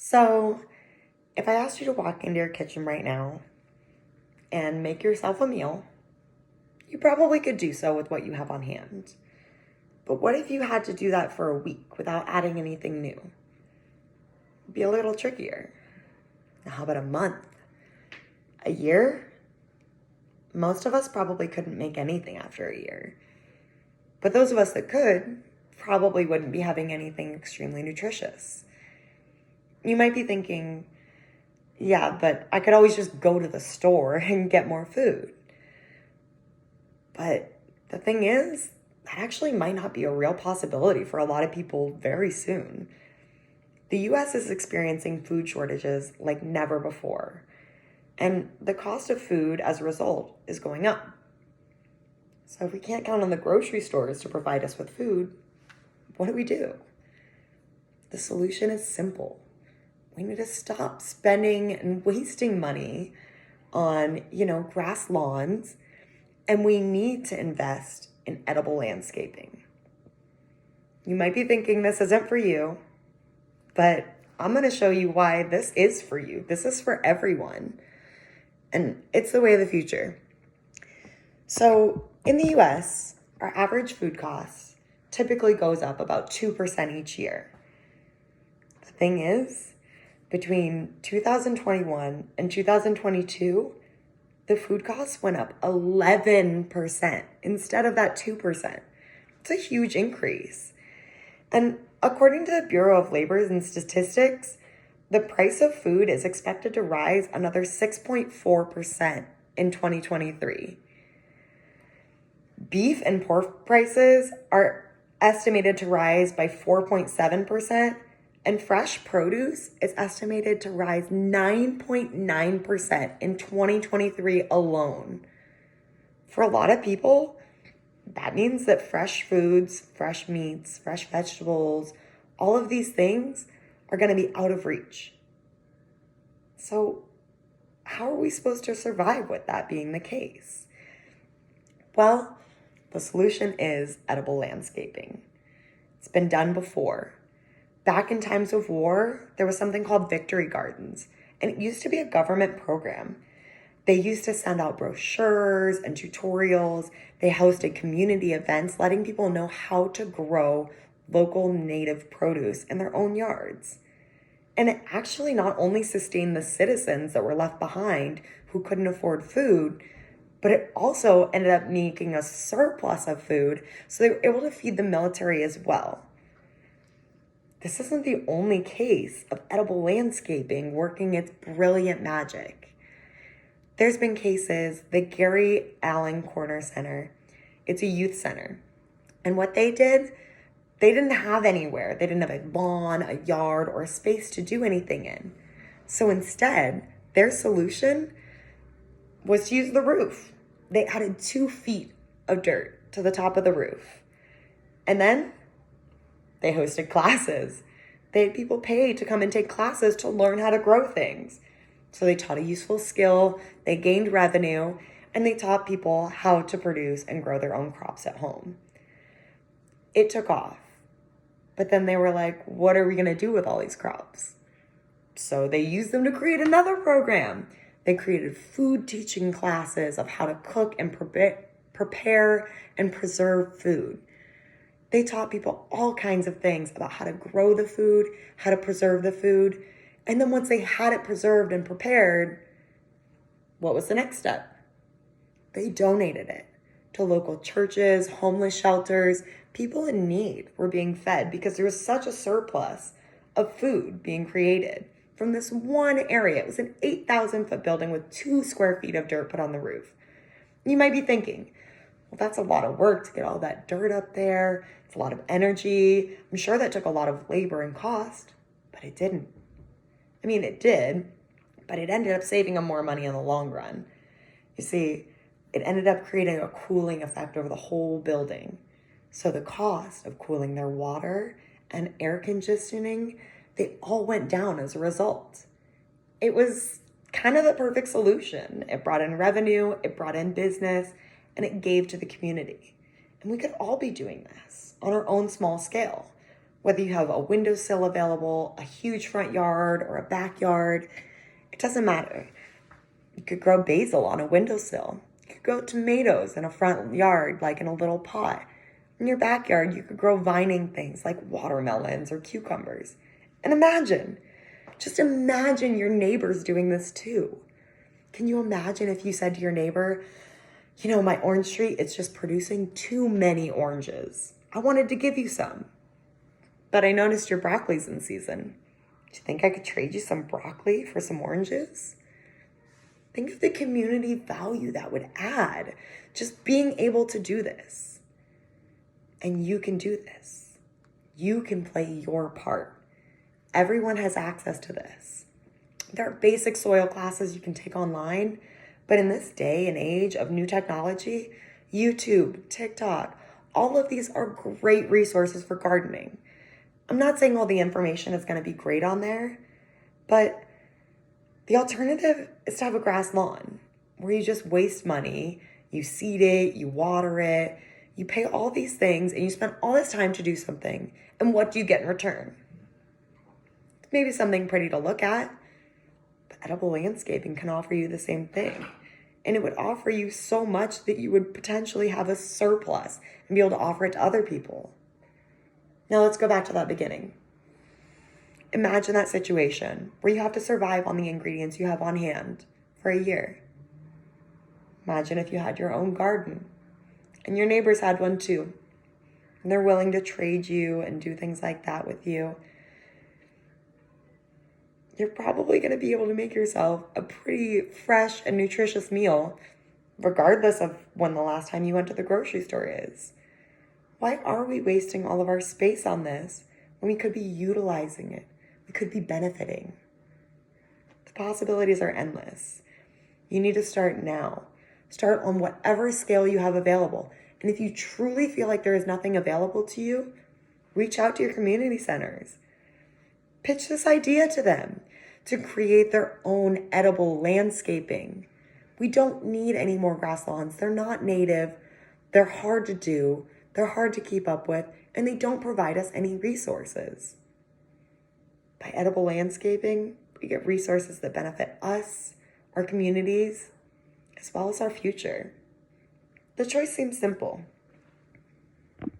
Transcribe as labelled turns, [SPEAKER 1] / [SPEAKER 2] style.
[SPEAKER 1] So, if I asked you to walk into your kitchen right now and make yourself a meal, you probably could do so with what you have on hand. But what if you had to do that for a week without adding anything new? It'd be a little trickier. Now, how about a month? A year? Most of us probably couldn't make anything after a year. But those of us that could probably wouldn't be having anything extremely nutritious. You might be thinking, yeah, but I could always just go to the store and get more food. But the thing is, that actually might not be a real possibility for a lot of people very soon. The US is experiencing food shortages like never before, and the cost of food as a result is going up. So if we can't count on the grocery stores to provide us with food, what do? The solution is simple. We need to stop spending and wasting money on, grass lawns, and we need to invest in edible landscaping. You might be thinking this isn't for you, but I'm going to show you why this is for you. This is for everyone. And it's the way of the future. So in the US, our average food cost typically goes up about 2% each year. The thing is, between 2021 and 2022, the food costs went up 11% instead of that 2%. It's a huge increase. And according to the Bureau of Labor and Statistics, the price of food is expected to rise another 6.4% in 2023. Beef and pork prices are estimated to rise by 4.7%, and fresh produce is estimated to rise 9.9% in 2023 alone. For a lot of people, that means that fresh foods, fresh meats, fresh vegetables, all of these things are going to be out of reach. So how are we supposed to survive with that being the case? Well, the solution is edible landscaping. It's been done before. Back in times of war, there was something called Victory Gardens, and it used to be a government program. They used to send out brochures and tutorials. They hosted community events, letting people know how to grow local native produce in their own yards. And it actually not only sustained the citizens that were left behind who couldn't afford food, but it also ended up making a surplus of food, so they were able to feed the military as well. This isn't the only case of edible landscaping working its brilliant magic. There's been cases, the Gary Allen Corner Center, it's a youth center. And what they did, they didn't have anywhere. They didn't have a lawn, a yard, or a space to do anything in. So instead, their solution was to use the roof. They added 2 feet of dirt to the top of the roof. And then they hosted classes. They had people pay to come and take classes to learn how to grow things. So they taught a useful skill, they gained revenue, and they taught people how to produce and grow their own crops at home. It took off. But then they were like, what are we going to do with all these crops? So they used them to create another program. They created food teaching classes of how to cook and prepare and preserve food. They taught people all kinds of things about how to grow the food, how to preserve the food. And then once they had it preserved and prepared, what was the next step? They donated it to local churches, homeless shelters. People in need were being fed because there was such a surplus of food being created from this one area. It was an 8,000-foot building with 2 square feet of dirt put on the roof. You might be thinking, well, that's a lot of work to get all that dirt up there. It's a lot of energy. I'm sure that took a lot of labor and cost, but it didn't. I mean, it did, but it ended up saving them more money in the long run. You see, it ended up creating a cooling effect over the whole building. So the cost of cooling their water and air conditioning, they all went down as a result. It was kind of the perfect solution. It brought in revenue, it brought in business, and it gave to the community. And we could all be doing this on our own small scale. Whether you have a windowsill available, a huge front yard, or a backyard, it doesn't matter. You could grow basil on a windowsill. You could grow tomatoes in a front yard, like in a little pot. In your backyard, you could grow vining things like watermelons or cucumbers. And just imagine your neighbors doing this too. Can you imagine if you said to your neighbor, my orange tree, it's just producing too many oranges. I wanted to give you some, but I noticed your broccoli's in season. Do you think I could trade you some broccoli for some oranges? Think of the community value that would add, just being able to do this. And you can do this. You can play your part. Everyone has access to this. There are basic soil classes you can take online, but in this day and age of new technology, YouTube, TikTok, all of these are great resources for gardening. I'm not saying all the information is going to be great on there, but the alternative is to have a grass lawn where you just waste money, you seed it, you water it, you pay all these things, and you spend all this time to do something. And what do you get in return? Maybe something pretty to look at, but edible landscaping can offer you the same thing. And it would offer you so much that you would potentially have a surplus and be able to offer it to other people. Now let's go back to that beginning. Imagine that situation where you have to survive on the ingredients you have on hand for a year. Imagine if you had your own garden and your neighbors had one too. And they're willing to trade you and do things like that with you. You're probably going to be able to make yourself a pretty fresh and nutritious meal, regardless of when the last time you went to the grocery store is. Why are we wasting all of our space on this when we could be utilizing it? We could be benefiting. The possibilities are endless. You need to start now. Start on whatever scale you have available. And if you truly feel like there is nothing available to you, reach out to your community centers. Pitch this idea to them to create their own edible landscaping. We don't need any more grass lawns. They're not native. They're hard to do. They're hard to keep up with, and they don't provide us any resources. By edible landscaping, we get resources that benefit us, our communities, as well as our future. The choice seems simple.